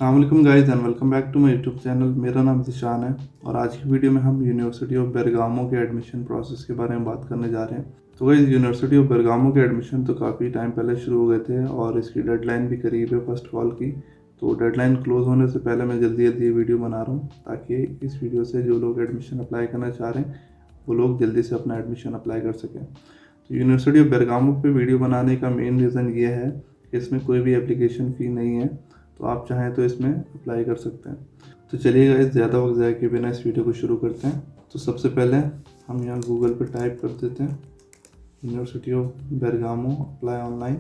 अस्सलाम guys and welcome back to my YouTube channel. मेरा नाम ज़िशान है और आज की वीडियो में हम यूनिवर्सिटी ऑफ बेरगामो के एडमिशन प्रोसेस के बारे में बात करने जा रहे हैं। तो गाइस यूनिवर्सिटी ऑफ बेरगामो के एडमिशन तो काफ़ी टाइम पहले शुरू हो गए थे और इसकी डेडलाइन भी करीब है फर्स्ट कॉल की। तो डेडलाइन क्लोज होने से पहले मैं जल्दी जल्दी ये वीडियो बना रहा हूँ ताकि इस वीडियो से जो लोग एडमिशन अप्लाई करना चाह रहे हैं वो लोग जल्दी से अपना एडमिशन अप्लाई कर सकें। तो यूनिवर्सिटी ऑफ बेरगामो पे वीडियो बनाने का मेन रीज़न ये है कि इसमें कोई भी एप्लीकेशन फ़ी नहीं है, तो आप चाहें तो इसमें अप्लाई कर सकते हैं। तो चलिए गाइस, ज़्यादा वक्त ज़ाया किए बिना इस वीडियो को शुरू करते हैं। तो सबसे पहले हम यहाँ गूगल पर टाइप कर देते हैं यूनिवर्सिटी ऑफ बेरगामो अप्लाई ऑनलाइन।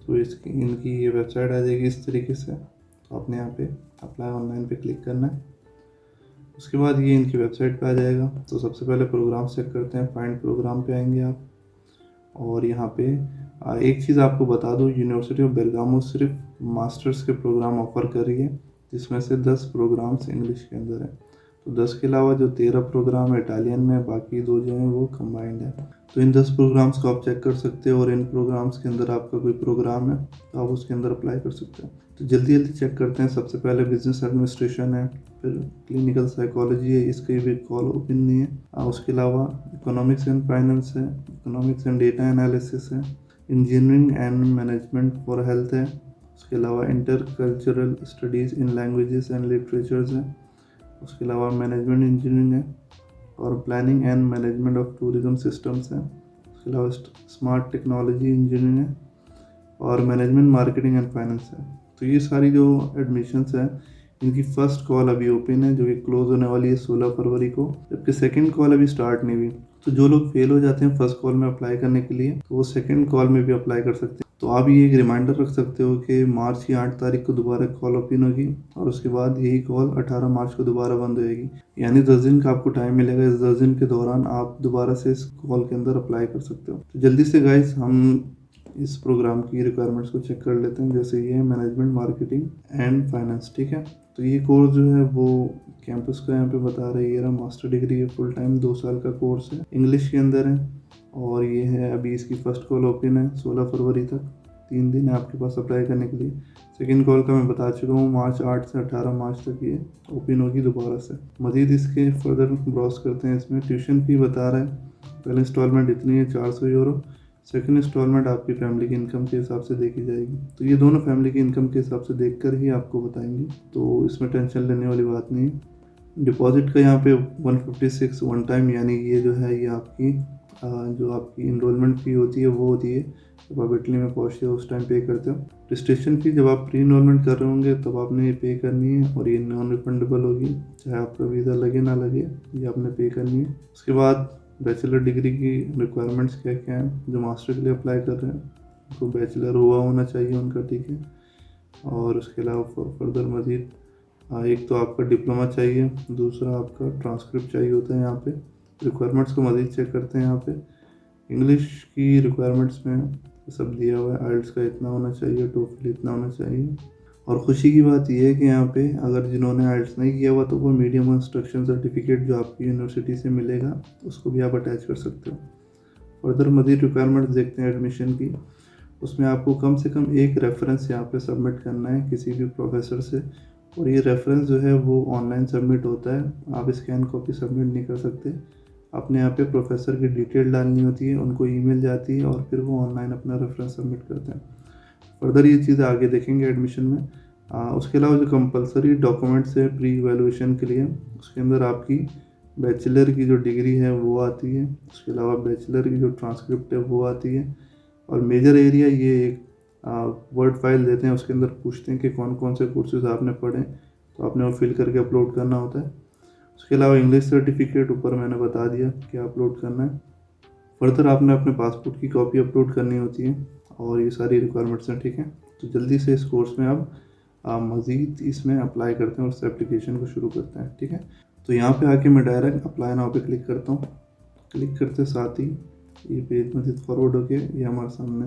तो इनकी ये वेबसाइट आ जाएगी इस तरीके से। तो आपने यहाँ पे अप्लाई ऑनलाइन पे क्लिक करना है। उसके बाद ये इनकी वेबसाइट पे आ जाएगा। तो सबसे पहले प्रोग्राम चेक करते हैं, फाइंड प्रोग्राम पे आएंगे आप। और यहाँ पे एक चीज़ आपको बता दूँ, यूनिवर्सिटी ऑफ बेरगामो सिर्फ मास्टर्स के प्रोग्राम ऑफ़र कर रही है, जिसमें से 10 प्रोग्राम्स इंग्लिश के अंदर है। तो 10 के अलावा जो 13 प्रोग्राम इटालियन में, बाकी 2 जो हैं वो कंबाइंड है। तो इन 10 प्रोग्राम्स को आप चेक कर सकते हो और इन प्रोग्राम्स के अंदर आपका कोई प्रोग्राम है तो आप उसके अंदर अप्लाई कर सकते हो। तो जल्दी जल्दी चेक करते हैं। सबसे पहले बिजनेस एडमिनिस्ट्रेशन है, फिर क्लिनिकल साइकोलॉजी है, इसकी भी कॉल ओपन नहीं है। उसके अलावा इकोनॉमिक्स एंड फाइनेंस है, इकोनॉमिक्स एंड डेटा एनालिसिस है, engineering and management for health है। उसके अलावा inter cultural studies in languages and literatures है। उसके अलावा मैनेजमेंट इंजीनियरिंग है और planning and management of tourism systems है। उसके अलावा स्मार्ट टेक्नोलॉजी इंजीनियरिंग है और मैनेजमेंट मार्केटिंग एंड फाइनेंस है। तो ये सारी जो एडमिशन्स हैं इनकी फ़र्स्ट कॉल अभी ओपन है, जो कि क्लोज़ होने वाली है 16 फरवरी को, जबकि सेकंड कॉल अभी स्टार्ट नहीं हुई। तो जो लोग फेल हो जाते हैं फर्स्ट कॉल में अप्लाई करने के लिए, तो वो सेकंड कॉल में भी अप्लाई कर सकते हैं। तो आप ये एक रिमाइंडर रख सकते हो कि मार्च की 8 तारीख को दोबारा कॉल ओपन होगी और उसके बाद यही कॉल 18 मार्च को दोबारा बंद होएगी। यानी 10 दिन का आपको टाइम मिलेगा। इस 10 दिन के दौरान आप दोबारा से इस कॉल के अंदर अप्लाई कर सकते हो। तो जल्दी से गाइस हम इस प्रोग्राम की रिक्वायरमेंट्स को चेक कर लेते हैं। जैसे ये है मैनेजमेंट मार्केटिंग एंड फाइनेंस, ठीक है। तो ये कोर्स जो है वो कैंपस का यहाँ पे बता रही है, मास्टर डिग्री है, फुल टाइम 2 साल का कोर्स है, इंग्लिश के अंदर है। और ये है अभी इसकी फ़र्स्ट कॉल ओपन है 16 फरवरी तक, 3 दिन है आपके पास अप्लाई करने के लिए। सेकंड कॉल का मैं बता चुका हूँ, मार्च 8 से 18 मार्च तक ये ओपन होगी दोबारा से। मज़ीद इसके फर्दर ब्राउज करते हैं। इसमें ट्यूशन फ़ी बता रहा है, पहले इंस्टॉलमेंट इतनी है 400 यूरो, सेकंड इंस्टॉलमेंट आपकी फैमिली की इनकम के हिसाब से देखी जाएगी। तो ये दोनों फैमिली की इनकम के हिसाब से देखकर ही आपको बताएंगे, तो इसमें टेंशन लेने वाली बात नहीं है। डिपॉजिट का यहाँ पे 156 वन टाइम, यानी ये जो है ये आपकी जो आपकी इनरोलमेंट फ़ी होती है वो होती है जब आप इटली में पहुँचते हो उस टाइम पे करते हो। रजिस्ट्रेशन फ़ी जब आप प्री इनरोलमेंट कर रहे होंगे तब आपने ये पे करनी है और ये नॉन रिफंडेबल होगी, चाहे आपका वीज़ा लगे ना लगे, ये आपने पे करनी है। उसके बाद बैचलर डिग्री की रिक्वायरमेंट्स क्या क्या हैं। जो मास्टर के लिए अप्लाई कर रहे हैं उनको बैचलर हुआ होना चाहिए उनका, ठीक है। और उसके अलावा फर्दर मज़ीद एक तो आपका डिप्लोमा चाहिए, दूसरा आपका ट्रांसक्रिप्ट चाहिए होता है। यहाँ पे रिक्वायरमेंट्स को मज़ीद चेक करते हैं। यहाँ पे इंग्लिश की रिक्वायरमेंट्स में सब दिया हुआ है, आइल्स का इतना होना चाहिए, टोफल इतना होना चाहिए। और ख़ुशी की बात यह है कि यहाँ पे अगर जिन्होंने आइल्स नहीं किया हुआ तो वो मीडियम इंस्ट्रक्शन सर्टिफिकेट जो आपकी यूनिवर्सिटी से मिलेगा उसको भी आप अटैच कर सकते हो। फर्दर मज़ीद रिक्वायरमेंट्स देखते हैं एडमिशन की। उसमें आपको कम से कम एक रेफरेंस यहाँ पे सबमिट करना है किसी भी प्रोफेसर से, और ये रेफरेंस जो है वो ऑनलाइन सबमिट होता है, आप स्कैन कॉपी सबमिट नहीं कर सकते। आपने यहाँ पे प्रोफेसर की डिटेल डालनी होती है, उनको ईमेल जाती है और फिर वो ऑनलाइन अपना रेफरेंस सबमिट करते हैं। फर्दर ये चीज़ें आगे देखेंगे एडमिशन में। उसके अलावा जो कंपलसरी डॉक्यूमेंट्स है प्री इवैल्यूएशन के लिए, उसके अंदर आपकी बैचलर की जो डिग्री है वो आती है, उसके अलावा बैचलर की जो ट्रांसक्रिप्ट है वो आती है। और मेजर एरिया ये एक वर्ड फाइल देते हैं, उसके अंदर पूछते हैं कि कौन कौन से कोर्सेज आपने पढ़े, तो आपने वो फिल करके अपलोड करना होता है। उसके अलावा इंग्लिश सर्टिफिकेट ऊपर मैंने बता दिया कि अपलोड करना है। फर्दर आपने अपने पासपोर्ट की कॉपी अपलोड करनी होती है और ये सारी रिक्वायरमेंट्स हैं, ठीक है। तो जल्दी से इस कोर्स में अब मज़ीद इसमें अप्लाई करते हैं, उस एप्लीकेशन को शुरू करते हैं, ठीक है। तो यहाँ पे आके मैं डायरेक्ट अप्लाई नाउ पे क्लिक करता हूँ। क्लिक करते साथ ही ये पेज मज़ीद फॉरवर्ड होके ये हमारे सामने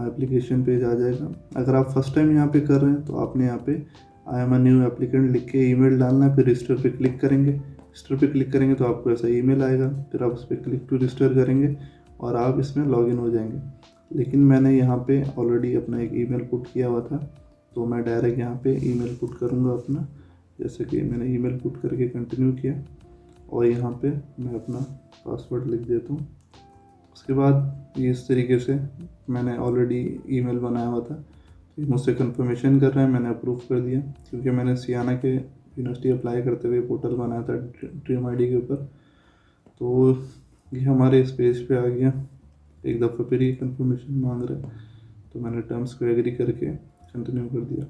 एप्लीकेशन पेज आ जाएगा। अगर आप फर्स्ट टाइम यहाँ पे कर रहे हैं तो आपने यहाँ पे I am a new applicant लिख के ईमेल डालना है, फिर रजिस्टर पे क्लिक करेंगे। रजिस्टर पे क्लिक करेंगे तो आपको ऐसा ईमेल आएगा, फिर आप उस पर क्लिक टू रजिस्टर करेंगे और आप इसमें लॉगिन हो जाएंगे। लेकिन मैंने यहाँ पे ऑलरेडी अपना एक ईमेल पुट किया हुआ था, तो मैं डायरेक्ट यहाँ पे ईमेल पुट करूँगा अपना, जैसे कि मैंने ईमेल पुट करके कंटिन्यू किया और यहाँ पे मैं अपना पासवर्ड लिख देता हूँ। उसके बाद ये इस तरीके से मैंने ऑलरेडी ईमेल बनाया हुआ था, तो मुझसे कंफर्मेशन कर रहा है, मैंने अप्रूव कर दिया क्योंकि मैंने सियाना के यूनिवर्सिटी अप्लाई करते हुए पोर्टल बनाया था ड्रीम आईडी के ऊपर। तो ये हमारे इस पेज पे आ गया, एक दफ़ा फिर ही कंफर्मेशन मांग रहा है, तो मैंने टर्म्स को एग्री करके कंटिन्यू कर दिया।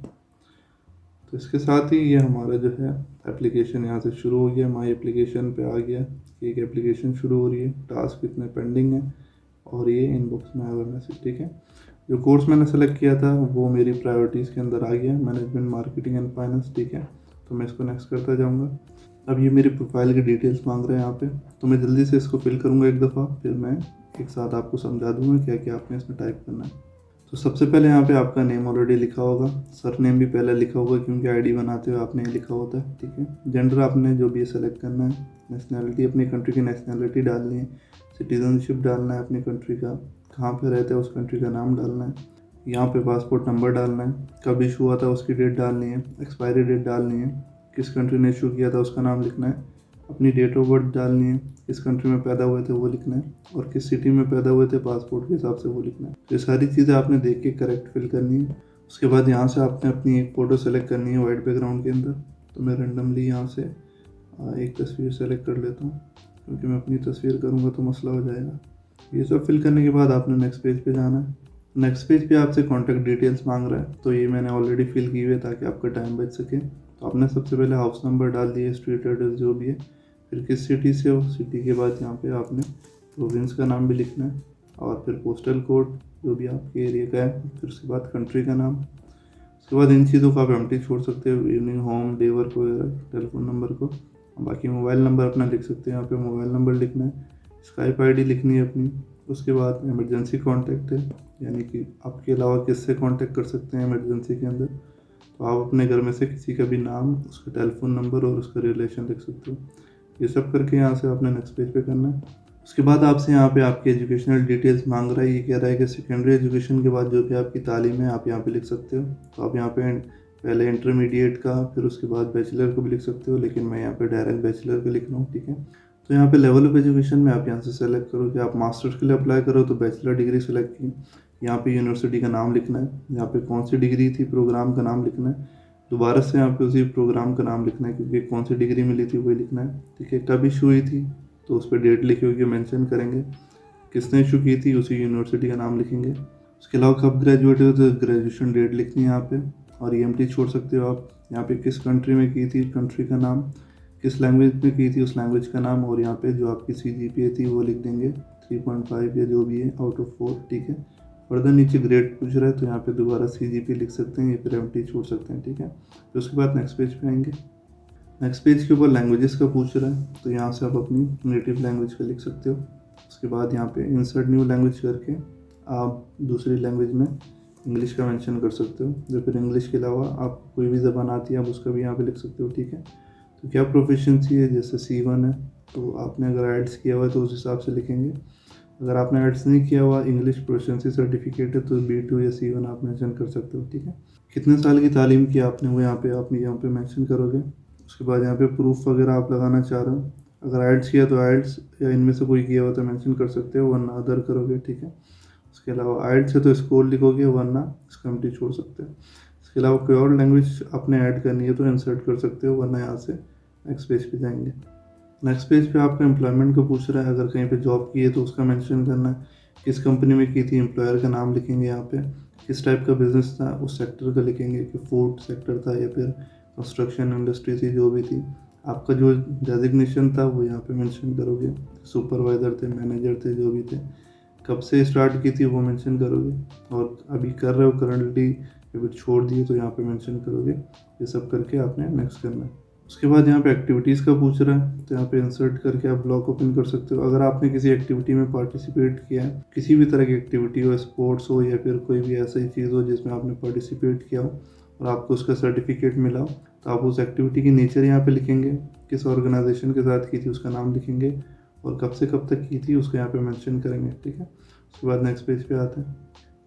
तो इसके साथ ही ये हमारा जो है एप्लीकेशन यहाँ से शुरू हो गया, माई एप्लीकेशन पे आ गया कि एक एप्लीकेशन शुरू हो रही है, टास्क इतने पेंडिंग है और ये इनबॉक्स में आया हुआ मैसेज। ठीक है, जो कोर्स मैंने सेलेक्ट किया था वो मेरी प्रायोरिटीज़ के अंदर आ गया, मैनेजमेंट मार्केटिंग एंड फाइनेंस। ठीक है, तो मैं इसको नेक्स्ट करता जाऊँगा। अब ये मेरी प्रोफाइल की डिटेल्स मांग रहे हैं यहाँ पे, तो मैं जल्दी से इसको फिल करूँगा एक दफ़ा, फिर मैं एक साथ आपको समझा दूँगा क्या क्या आपने इसमें टाइप करना है। तो सबसे पहले यहाँ पे आपका नेम ऑलरेडी लिखा होगा, सर नेम भी पहले लिखा होगा क्योंकि आईडी बनाते हुए आपने लिखा होता है। ठीक है, जेंडर आपने जो भी सेलेक्ट करना है, नेशनैलिटी अपनी कंट्री की नेशनैलिटी डालनी है, सिटीजनशिप डालना है अपनी कंट्री का, कहाँ पे रहते हैं उस कंट्री का नाम डालना है, यहाँ पे पासपोर्ट नंबर डालना है, कब इशू हुआ था उसकी डेट डालनी है, एक्सपायरी डेट डालनी है, किस कंट्री ने इशू किया था उसका नाम लिखना है, अपनी डेट ऑफ बर्थ डालनी है, किस कंट्री में पैदा हुए थे वो लिखना है, और किस सिटी में पैदा हुए थे पासपोर्ट के हिसाब से वो लिखना है। ये सारी चीज़ें आपने देख के करेक्ट फिल करनी है। उसके बाद यहाँ से आपने अपनी एक फ़ोटो सेलेक्ट करनी है वाइट बैकग्राउंड के अंदर। तो मैं रेंडमली यहाँ से एक तस्वीर सेलेक्ट कर लेता हूँ, क्योंकि मैं अपनी तस्वीर करूँगा तो मसला हो जाएगा। ये सब फिल करने के बाद आपने नेक्स्ट पेज पे जाना है। नेक्स्ट पेज पे आपसे कॉन्टैक्ट डिटेल्स मांग रहा है, तो ये मैंने ऑलरेडी फिल की हुई है ताकि आपका टाइम बच सके। तो आपने सबसे पहले हाउस नंबर डाल दिए, स्ट्रीट एड्रेस जो भी है, फिर किस सिटी से हो, सिटी के बाद यहाँ पे आपने प्रोविंस का नाम भी लिखना है, और फिर पोस्टल कोड जो भी आपके एरिया का है, फिर उसके बाद कंट्री का नाम। उसके बाद इन चीज़ों को आप एम्प्टी छोड़ सकते हो, इवनिंग, होम, डे वर्क वगैरह, टेलीफोन नंबर को। बाकी मोबाइल नंबर अपना लिख सकते हैं, यहाँ पे मोबाइल नंबर लिखना है, स्काइप आईडी लिखनी है अपनी। उसके बाद इमरजेंसी कॉन्टैक्ट है, यानी कि आपके अलावा किससे कॉन्टैक्ट कर सकते हैं इमरजेंसी के अंदर, तो आप अपने घर में से किसी का भी नाम, उसका टेलीफोन नंबर और उसका रिलेशन लिख सकते हो। ये सब करके यहाँ से आपने नेक्स्ट पेज पे करना है। उसके बाद आपसे यहाँ पे आपकी एजुकेशनल डिटेल्स मांग रहा है। ये कह रहा है कि सेकेंडरी एजुकेशन के बाद जो भी आपकी तालीम है आप यहाँ पे लिख सकते हो। तो आप यहाँ पे पहले इंटरमीडिएट का, फिर उसके बाद बैचलर को भी लिख सकते हो, लेकिन मैं यहाँ पे डायरेक्ट बैचलर का लिख रहा हूँ। ठीक है, तो यहाँ पे लेवल ऑफ एजुकेशन में आप यहाँ से सेलेक्ट करो कि आप मास्टर्स के लिए अप्लाई करो तो बैचलर डिग्री सेलेक्ट की। यहाँ पे यूनिवर्सिटी का नाम लिखना है, यहाँ पे कौन सी डिग्री थी, प्रोग्राम का नाम लिखना है, दोबारा से यहाँ पे उसी प्रोग्राम का नाम लिखना है क्योंकि कौन सी डिग्री मिली थी वही लिखना है। ठीक है, कब इशू हुई थी तो उस पर डेट लिखी होगी, मेंशन करेंगे, किसने इशू की थी उसी यूनिवर्सिटी का नाम लिखेंगे। उसके अलावा कब ग्रेजुएट हो तो ग्रेजुएशन डेट लिखनी है यहाँ पे, और EMT छोड़ सकते हो आप। यहाँ पे किस कंट्री में की थी, कंट्री का नाम, किस लैंग्वेज में की थी उस लैंग्वेज का नाम, और यहाँ पे जो आपकी CGPA थी वो लिख देंगे 3.5 या जो भी है आउट ऑफ 4। ठीक है, फर्दर नीचे ग्रेड पूछ रहा है तो यहाँ पे दोबारा CGPA लिख सकते हैं या फिर MT छोड़ सकते हैं। ठीक है, तो उसके बाद नेक्स्ट पेज पे आएंगे। नेक्स्ट पेज के ऊपर लैंग्वेजेस का पूछ रहा है, तो यहाँ से आप अपनी नेटिव लैंग्वेज का लिख सकते हो। उसके बाद यहाँ पे इंसर्ट न्यू लैंग्वेज करके आप दूसरी लैंग्वेज में इंग्लिश का मेंशन कर सकते हो, या फिर इंग्लिश के अलावा आप कोई भी ज़बान आती है आप उसका भी यहाँ पे लिख सकते हो। ठीक है, तो क्या प्रोफिशिएंसी है, जैसे C1 है तो आपने अगर IELTS किया हुआ है तो उस हिसाब से लिखेंगे। अगर आपने IELTS नहीं किया हुआ, इंग्लिश प्रोफिशिएंसी सर्टिफिकेट है तो B2 या C1 आप मेंशन कर सकते हो। ठीक है, कितने साल की तालीम की आपने वो यहाँ पे मेंशन करोगे। उसके बाद यहाँ पे प्रूफ वगैरह आप लगाना चाह रहे हो, अगर IELTS किया तो IELTS या इनमें से कोई किया हुआ तो मेंशन कर सकते हो, वरना अदर करोगे। ठीक है, उसके अलावा IELTS है तो स्कोर लिखोगे, वरना इसका MT छोड़ सकते हो। इसके अलावा कोई और लैंग्वेज आपने ऐड करनी है तो इंसर्ट कर सकते हो, वरना यहाँ से नेक्स्ट पेज पे जाएंगे। नेक्स्ट पेज पे आपका एम्प्लॉयमेंट को पूछ रहा है, अगर कहीं पे जॉब की है तो उसका मेंशन करना है, किस कंपनी में की थी, एम्प्लॉयर का नाम लिखेंगे, यहाँ पे किस टाइप का बिजनेस था उस सेक्टर का लिखेंगे कि फूड सेक्टर था या फिर कंस्ट्रक्शन इंडस्ट्री थी जो भी थी। आपका जो डेजिग्नेशन था वो यहाँ पे मेंशन करोगे, सुपरवाइज़र थे, मैनेजर थे, जो भी थे, कब से स्टार्ट की थी वो मेंशन करोगे, और अभी कर रहे हो करंटली या फिर छोड़ दिए तो यहाँ पे मेंशन करोगे। ये सब करके आपने नेक्स्ट करना है। उसके बाद यहाँ पे एक्टिविटीज़ का पूछ रहा है, तो यहाँ पे इंसर्ट करके आप ब्लॉग ओपन कर सकते हो। अगर आपने किसी एक्टिविटी में पार्टिसिपेट किया है, किसी भी तरह की एक्टिविटी हो, स्पोर्ट्स हो या फिर कोई भी ऐसी चीज़ हो जिसमें आपने पार्टिसिपेट किया हो और आपको उसका सर्टिफिकेट मिला हो, तो आप उस एक्टिविटी की नेचर यहाँ पे लिखेंगे, किस ऑर्गेनाइजेशन के साथ की थी उसका नाम लिखेंगे, और कब से कब तक की थी उसको यहाँ पे मेंशन करेंगे। ठीक है, उसके बाद नेक्स्ट पेज पे आते हैं।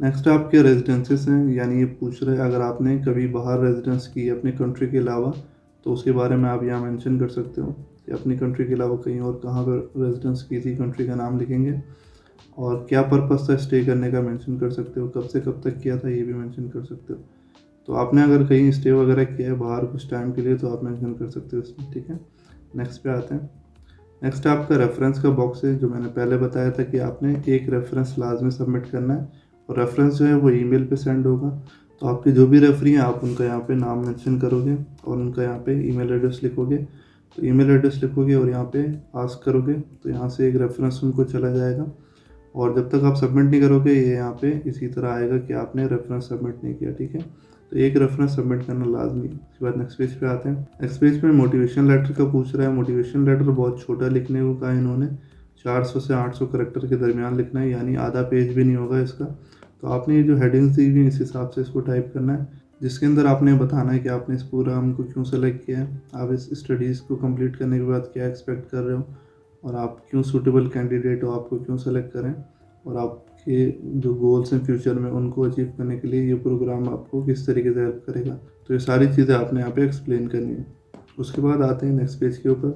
नेक्स्ट आपके रेजिडेंसेस हैं, यानी ये पूछ रहे हैं अगर आपने कभी बाहर रेजिडेंस की है अपनी कंट्री के अलावा तो उसके बारे में आप यहाँ मेंशन कर सकते हो कि अपनी कंट्री के अलावा कहीं और कहाँ पर रेजिडेंस की थी, कंट्री का नाम लिखेंगे और क्या पर्पस था स्टे करने का मेंशन कर सकते हो, कब से कब तक किया था ये भी मेंशन कर सकते हो। तो आपने अगर कहीं स्टे वगैरह किया है बाहर कुछ टाइम के लिए तो आप मेंशन कर सकते हो इसमें, ठीक है। नेक्स्ट पे आते हैं। नेक्स्ट आपका रेफरेंस का बॉक्स है, जो मैंने पहले बताया था कि आपने एक रेफरेंस लाजमी सबमिट करना है और रेफरेंस जो है वो ईमेल पे सेंड होगा। तो आपके जो भी रेफरी हैं आप उनका यहाँ पे नाम मेंशन करोगे और उनका यहाँ पे ईमेल एड्रेस लिखोगे। तो ईमेल एड्रेस लिखोगे और यहाँ पे आस्क करोगे तो यहाँ से एक रेफरेंस उनको चला जाएगा और जब तक आप सबमिट नहीं करोगे ये यहाँ पे इसी तरह आएगा कि आपने रेफरेंस सबमिट नहीं किया, ठीक है। तो एक रेफरेंस सबमिट करना लाजमी है। उसके बाद नेक्स्ट पेज पे आते हैं। नेक्स्ट पेज पे मोटिवेशन लेटर का पूछ रहा है। मोटिवेशन लेटर बहुत छोटा लिखने को कहा इन्होंने, 400 से 800 करैक्टर के दरमियान लिखना है, यानी आधा पेज भी नहीं होगा इसका। तो आपने ये जो हेडिंग्स दी हुई इस हिसाब से इसको टाइप करना है, जिसके अंदर आपने बताना है कि आपने इस प्रोग्राम को क्यों सेलेक्ट किया है, आप इस स्टडीज़ को कंप्लीट करने के बाद क्या एक्सपेक्ट कर रहे हो और आप क्यों सूटेबल कैंडिडेट हो, आपको क्यों सेलेक्ट करें और आपके जो गोल्स हैं फ्यूचर में उनको अचीव करने के लिए ये प्रोग्राम आपको किस तरीके से हेल्प करेगा। तो ये सारी चीज़ें आपने यहाँ पे एक्सप्लेन करनी है। उसके बाद आते हैं नेक्स्ट पेज के ऊपर।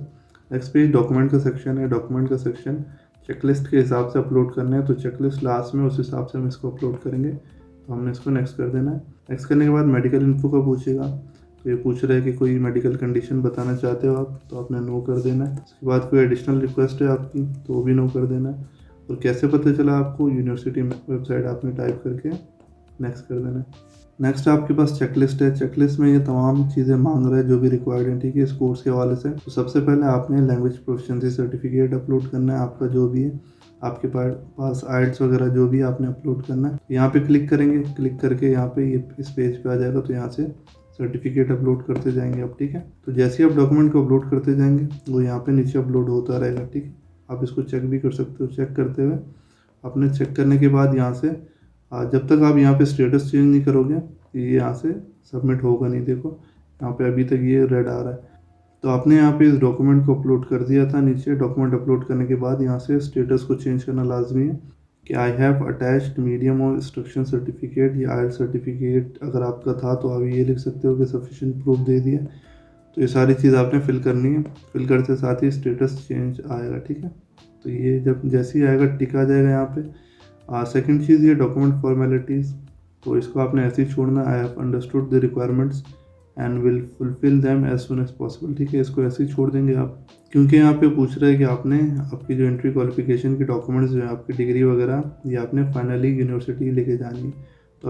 नेक्स्ट पेज डॉक्यूमेंट का सेक्शन है। डॉक्यूमेंट का सेक्शन चेकलिस्ट के हिसाब से अपलोड करना है, तो चेकलिस्ट लास्ट में उस हिसाब से हम इसको अपलोड करेंगे। तो हमने इसको नेक्स्ट कर देना है। नेक्स्ट करने के बाद मेडिकल इन्फो का पूछेगा, तो ये पूछ रहा है कि कोई मेडिकल कंडीशन बताना चाहते हो आप, तो आपने नो कर देना है। उसके बाद कोई एडिशनल रिक्वेस्ट है आपकी तो वो भी नो कर देना है। और कैसे पता चला आपको, यूनिवर्सिटी वेबसाइट आपने टाइप करके नेक्स्ट कर देना है। नेक्स्ट आपके पास चेकलिस्ट है। चेकलिस्ट में ये तमाम चीज़ें मांग रहा है जो भी रिक्वायर्ड है, ठीक है, इस कोर्स के हवाले से। तो सबसे पहले आपने लैंग्वेज प्रोफिशिएंसी सर्टिफिकेट अपलोड करना है, आपका जो भी है, आपके पास आइल्स वगैरह जो भी आपने अपलोड करना है। यहाँ पे क्लिक करेंगे, क्लिक करके यहाँ पे ये इस पेज पे आ जाएगा, तो यहाँ से सर्टिफिकेट अपलोड करते जाएंगे आप, ठीक है। तो जैसे ही आप डॉक्यूमेंट को अपलोड करते जाएंगे वो यहाँ पे नीचे अपलोड होता रहेगा, ठीक है। आप इसको चेक भी कर सकते हो। चेक करते हुए आपने चेक करने के बाद यहाँ से जब तक आप यहाँ पे स्टेटस चेंज नहीं करोगे ये यहाँ से सबमिट होगा नहीं। देखो यहाँ पे अभी तक ये रेड आ रहा है। तो आपने यहाँ पे इस डॉक्यूमेंट को अपलोड कर दिया था। नीचे डॉक्यूमेंट अपलोड करने के बाद यहाँ से स्टेटस को चेंज करना लाजमी है कि आई हैव अटैच्ड मीडियम और इंस्ट्रक्शन सर्टिफिकेट या आइल सर्टिफिकेट अगर आपका था तो आप ये लिख सकते हो कि सफिशिएंट प्रूफ दे दिया। तो ये सारी चीज़ आपने फिल करनी है। फिल करते साथ ही स्टेटस चेंज आएगा, ठीक है। तो ये जब जैसे ही आएगा टिक आ जाएगा यहाँ पे। सेकंड चीज़ ये डॉक्यूमेंट फॉर्मेलिटीज़, तो इसको आपने ऐसे ही छोड़ना। I have understood the requirements and will fulfil them as soon as possible, ठीक है। इसको ऐसे ही छोड़ देंगे आप, क्योंकि यहाँ पे पूछ रहा है कि आपने आपकी जो एंट्री क्वालिफिकेशन के डॉक्यूमेंट्स जो है आपकी डिग्री वगैरह ये आपने फाइनली यूनिवर्सिटी लेके जानी है। तो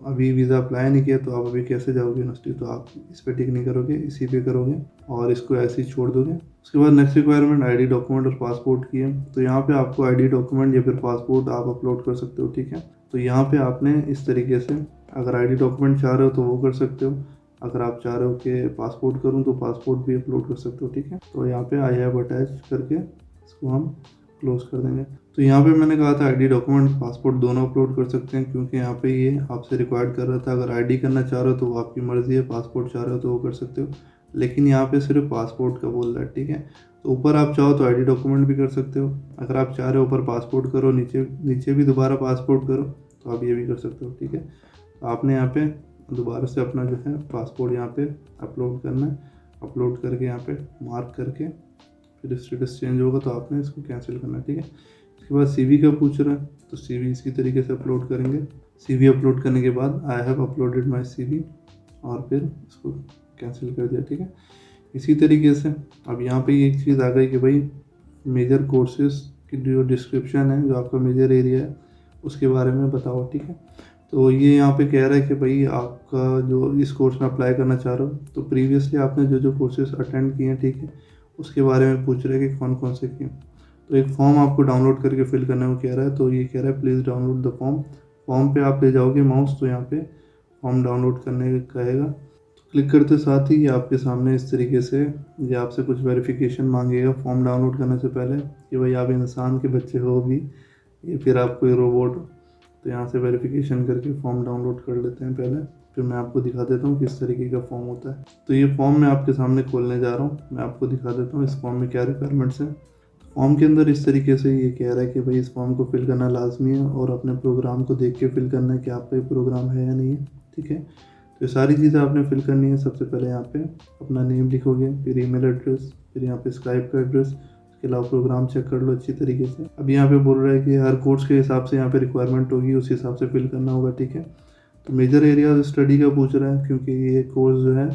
अभी वीज़ा अप्लाई नहीं किया तो आप अभी कैसे जाओगे यूनिवर्सिटी, तो आप इस पर टिक नहीं करोगे, इसी पे करोगे और इसको ऐसे ही छोड़ दोगे। उसके बाद नेक्स्ट रिक्वायरमेंट आईडी डॉक्यूमेंट और पासपोर्ट की है। तो यहाँ पे आपको आईडी डॉक्यूमेंट या फिर पासपोर्ट आप अपलोड कर सकते हो, ठीक है। तो यहाँ पे आपने इस तरीके से अगर आईडी डॉक्यूमेंट चाह रहे हो तो वो कर सकते हो, अगर आप चाह रहे हो कि पासपोर्ट करूँ तो पासपोर्ट भी अपलोड कर सकते हो, ठीक है। तो यहाँ पे आई हैव अटैच करके इसको हम क्लोज कर देंगे। तो यहाँ पे मैंने कहा था आईडी डॉक्यूमेंट पासपोर्ट दोनों अपलोड कर सकते हैं, क्योंकि यहाँ पे ये आपसे रिक्वायर्ड कर रहा था। अगर आईडी करना चाह रहे हो तो वो आपकी मर्ज़ी है, पासपोर्ट चाह रहे हो तो वो कर सकते हो, लेकिन यहाँ पे सिर्फ पासपोर्ट का बोल रहा है, ठीक है। तो ऊपर आप चाहो तो आईडी डॉक्यूमेंट भी कर सकते हो, अगर आप चाह रहे हो ऊपर पासपोर्ट करो, नीचे नीचे भी दोबारा पासपोर्ट करो तो आप ये भी कर सकते हो, ठीक है। तो आपने यहाँ पे दोबारा से अपना जो है पासपोर्ट यहाँ पे अपलोड करना है। अपलोड करके यहाँ पे मार्क करके फिर स्टेटस चेंज होगा तो आपने इसको कैंसिल करना है, ठीक है। इसके बाद सीवी का पूछ रहा है, तो सीवी इसी तरीके से अपलोड करेंगे। सीवी अपलोड करने के बाद I have uploaded my CV और फिर इसको कैंसिल कर दिया, ठीक है। इसी तरीके से अब यहाँ पे एक चीज़ आ गई कि भाई मेजर कोर्सेज की जो डिस्क्रिप्शन है, जो आपका मेजर एरिया है उसके बारे में बताओ, ठीक है। तो ये यहाँ पे कह रहा है कि भाई आपका जो इस कोर्स में अप्लाई करना चाह रहे हो तो प्रीवियसली आपने जो जो कोर्सेज अटेंड किए हैं, ठीक है, उसके बारे में पूछ रहे हैं कि कौन कौन से किए। तो एक फॉर्म आपको डाउनलोड करके फिल करने को कह रहा है। तो ये कह रहा है please download the form. Form पे आप ले जाओगे माउस तो यहाँ पे फॉर्म डाउनलोड करने का कहेगा। तो क्लिक करते साथ ही ये आपके सामने इस तरीके से ये आपसे कुछ वेरिफिकेशन मांगेगा फॉर्म डाउनलोड करने से पहले कि भाई आप इंसान के बच्चे हो भी ये फिर आप कोई रोबोट हो। तो यहाँ से वेरिफिकेशन करके फॉर्म डाउनलोड कर लेते हैं पहले, फिर मैं आपको दिखा देता हूँ किस तरीके का फॉर्म होता है। तो ये फॉर्म मैं आपके सामने खोलने जा रहा हूँ, मैं आपको दिखा देता हूँ इस फॉर्म में क्या रिक्वायरमेंट्स हैं। फॉर्म के अंदर इस तरीके से ये कह रहा है कि भाई इस फॉर्म को फिल करना लाजमी है और अपने प्रोग्राम को देख के फिल करना है कि आपका ये प्रोग्राम है या नहीं है, ठीक है। तो ये सारी चीज़ें आपने फिल करनी है। सबसे पहले यहाँ पे अपना नेम लिखोगे, फिर ईमेल एड्रेस, फिर यहाँ पे स्काइप का एड्रेस, उसके अलावा प्रोग्राम चेक कर लो अच्छी तरीके से। अब यहाँ पे बोल रहा है कि हर कोर्स के हिसाब से यहाँ पे रिक्वायरमेंट होगी, उस हिसाब से फिल करना होगा, ठीक है। तो मेजर एरियाज स्टडी का पूछ रहा है क्योंकि ये कोर्स जो है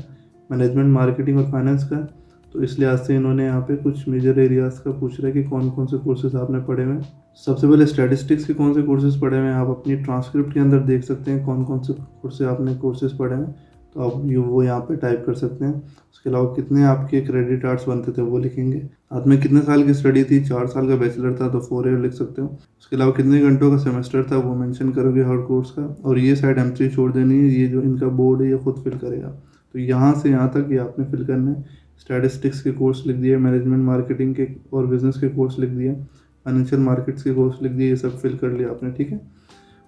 मैनेजमेंट, मार्केटिंग और फाइनेंस का, तो इस लिहाज से इन्होंने यहाँ पे कुछ मेजर एरियाज का पूछ रहा है कि कौन कौन से कोर्सेज आपने पढ़े हुए हैं। सबसे पहले स्टैटिस्टिक्स के कौन से कोर्सेज पढ़े हुए हैं, आप अपनी ट्रांसक्रिप्ट के अंदर देख सकते हैं कौन कौन से कोर्सेज पढ़े हैं, तो आप वो यहाँ पे टाइप कर सकते हैं। उसके अलावा कितने आपके क्रेडिट आवर्स बनते थे वो लिखेंगे। हाथ में कितने साल की स्टडी थी, 4 साल का बैचलर था तो 4 ईयर लिख सकते हो। उसके अलावा कितने घंटों का सेमेस्टर था वो मेंशन करोगे हर कोर्स का, और ये साइड M3 छोड़ देनी है, ये जो इनका बोर्ड है ये खुद फिल करेगा। तो यहाँ से यहाँ तक ये आपने फिल करना है। स्टैटिस्टिक्स के कोर्स लिख दिए, मैनेजमेंट मार्केटिंग के और बिजनेस के कोर्स लिख दिए, फाइनेंशियल मार्केट्स के कोर्स लिख दिए, ये सब फिल कर लिया आपने, ठीक है।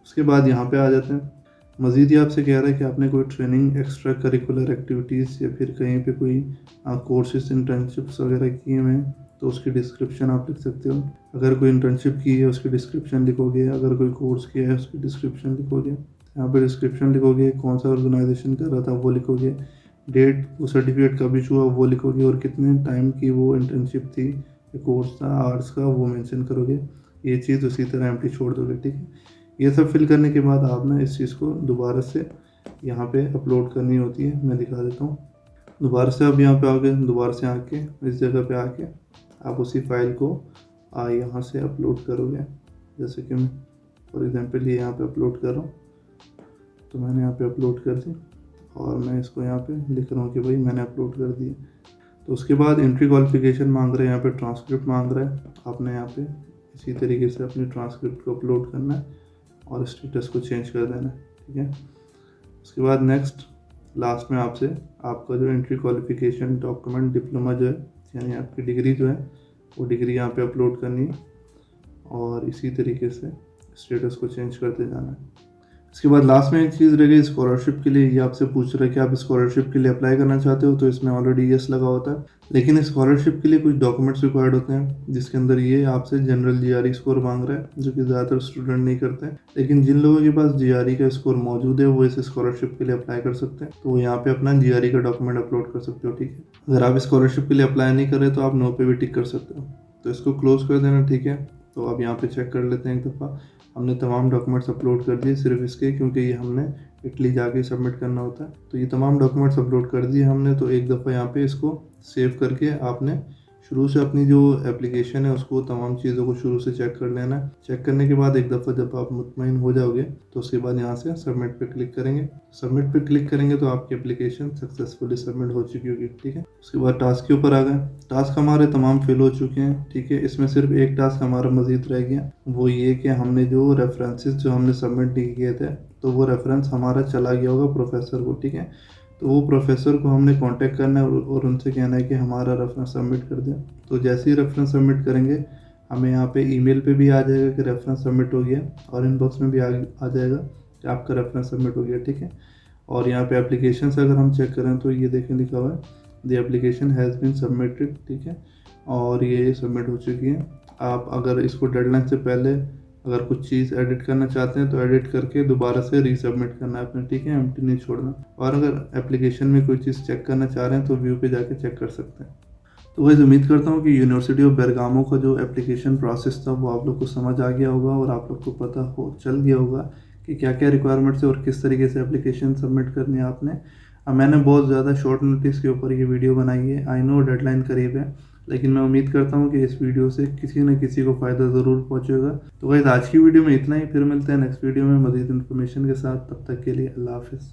उसके बाद यहाँ पे आ जाते हैं। मज़ीद ये आपसे कह रहा है कि आपने कोई ट्रेनिंग, एक्स्ट्रा करिकुलर एक्टिविटीज़ या फिर कहीं पे कोई कोर्सेज, इंटर्नशिप्स वगैरह किए हुए हैं तो उसकी डिस्क्रिप्शन आप लिख सकते हो। अगर कोई इंटर्नशिप की है उसकी डिस्क्रिप्शन लिखोगे, अगर कोई कोर्स किया है उसकी डिस्क्रिप्शन लिखोगे। यहाँ पे डिस्क्रिप्शन लिखोगे, कौन सा ऑर्गेनाइजेशन कर रहा था वो लिखोगे, डेट, वो सर्टिफिकेट कब इशू हुआ वो लिखोगे, और कितने टाइम की वो इंटर्नशिप थी या कोर्स था, आवर्स का, वो मेंशन करोगे। ये चीज़ उसी तरह एम्प्टी छोड़ दोगे, ठीक है। ये सब फिल करने के बाद आप ना इस चीज़ को दोबारा से यहाँ पे अपलोड करनी होती है। मैं दिखा देता हूँ। दोबारा से आप यहाँ पे आओगे, दोबारा से आके इस जगह पे आके आप उसी फाइल को यहाँ से अपलोड करोगे। जैसे कि मैं फॉर एग्जांपल ये यहाँ पे अपलोड कर रहा हूँ, तो मैंने यहाँ पे अपलोड कर दी और मैं इसको यहाँ पे लिख रहा हूँ कि भाई मैंने अपलोड कर दिया। तो उसके बाद एंट्री क्वालिफिकेशन मांग रहा है, यहाँ पे ट्रांसक्रिप्ट मांग रहा है। आपने यहाँ पे इसी तरीके से अपनी ट्रांसक्रिप्ट को अपलोड करना है और स्टेटस को चेंज कर देना है, ठीक है। उसके बाद नेक्स्ट लास्ट में आपसे आपका जो एंट्री क्वालिफिकेशन डॉक्यूमेंट, डिप्लोमा जो है, यानी आपकी डिग्री जो है, वो डिग्री यहाँ पे अपलोड करनी है और इसी तरीके से स्टेटस को चेंज करते जाना है। इसके बाद लास्ट में एक चीज़ रह गई स्कॉलरशिप के लिए। ये आपसे पूछ रहा है कि आप स्कॉलरशिप के लिए अप्लाई करना चाहते हो, तो इसमें ऑलरेडी यस लगा होता है, लेकिन स्कॉलरशिप के लिए कुछ डॉक्यूमेंट्स रिक्वायर्ड होते हैं, जिसके अंदर ये आपसे जनरल GRE स्कोर मांग रहा है, जो कि ज़्यादातर स्टूडेंट नहीं करते हैं। लेकिन जिन लोगों के पास GRE का स्कोर मौजूद है वो इस स्कॉलरशिप के लिए अप्लाई कर सकते हैं, तो वो यहाँ पे अपना GRE का डॉक्यूमेंट अपलोड कर सकते हो, ठीक है। अगर आप स्कॉलरशिप के लिए अप्लाई नहीं कर रहे तो आप नो पे भी टिक कर सकते हो। तो इसको क्लोज कर देना, ठीक है। तो अब यहाँ पे चेक कर लेते हैं एक दफ़ा। हमने तमाम डॉक्यूमेंट्स अपलोड कर दिए, सिर्फ इसके क्योंकि ये हमने इटली जाके सबमिट करना होता है। तो ये तमाम डॉक्यूमेंट्स अपलोड कर दिए हमने। तो एक दफ़ा यहाँ पे इसको सेव करके आपने शुरू से अपनी जो एप्लीकेशन है उसको तमाम चीज़ों को शुरू से चेक कर लेना है। चेक करने के बाद एक दफ़ा जब आप मुतमईन हो जाओगे तो उसके बाद यहाँ से सबमिट पे क्लिक करेंगे। सबमिट पे क्लिक करेंगे तो आपकी एप्लीकेशन सक्सेसफुली सबमिट हो चुकी होगी, ठीक है। उसके बाद टास्क के ऊपर आ गए। टास्क हमारे तमाम फिल हो चुके हैं, ठीक है। इसमें सिर्फ एक टास्क हमारा मज़ीद रह गया, वो ये कि हमने जो रेफरेंसेस जो हमने सबमिट नहीं किए थे तो वो रेफरेंस हमारा चला गया होगा प्रोफेसर को, ठीक है। तो वो प्रोफेसर को हमने कांटेक्ट करना है और उनसे कहना है कि हमारा रेफरेंस सबमिट कर दें। तो जैसे ही रेफरेंस सबमिट करेंगे हमें यहाँ पे ईमेल पे भी आ जाएगा कि रेफरेंस सबमिट हो गया, और इनबॉक्स में भी आ जाएगा कि आपका रेफरेंस सबमिट हो गया, ठीक है। और यहाँ पे एप्लीकेशन से अगर हम चेक करें तो ये देखें लिखा हुआ है the application has been submitted, ठीक है, और ये सबमिट हो चुकी है। आप अगर इसको डेडलाइन से पहले अगर कुछ चीज़ एडिट करना चाहते हैं तो एडिट करके दोबारा से रीसबमिट करना है अपने, ठीक है, एम्प्टी नहीं छोड़ना। और अगर एप्लीकेशन में कोई चीज़ चेक करना चाह रहे हैं तो व्यू पे जाके चेक कर सकते हैं। तो वैसे उम्मीद करता हूँ कि यूनिवर्सिटी ऑफ बेरगामो का जो एप्लीकेशन प्रोसेस था वो आप लोग को समझ आ गया होगा और आप लोग को पता चल गया होगा कि क्या क्या रिक्वायरमेंट्स है और किस तरीके से एप्लीकेशन सबमिट करनी है आपने। मैंने बहुत ज़्यादा शॉर्ट नोटिस के ऊपर ये वीडियो बनाई है, आई नो डेडलाइन करीब है, लेकिन मैं उम्मीद करता हूँ कि इस वीडियो से किसी न किसी को फ़ायदा ज़रूर पहुँचेगा। तो गाइस आज की वीडियो में इतना ही, फिर मिलते हैं नेक्स्ट वीडियो में मज़ीद इन्फॉर्मेशन के साथ। तब तक के लिए अल्लाह हाफ़िज़।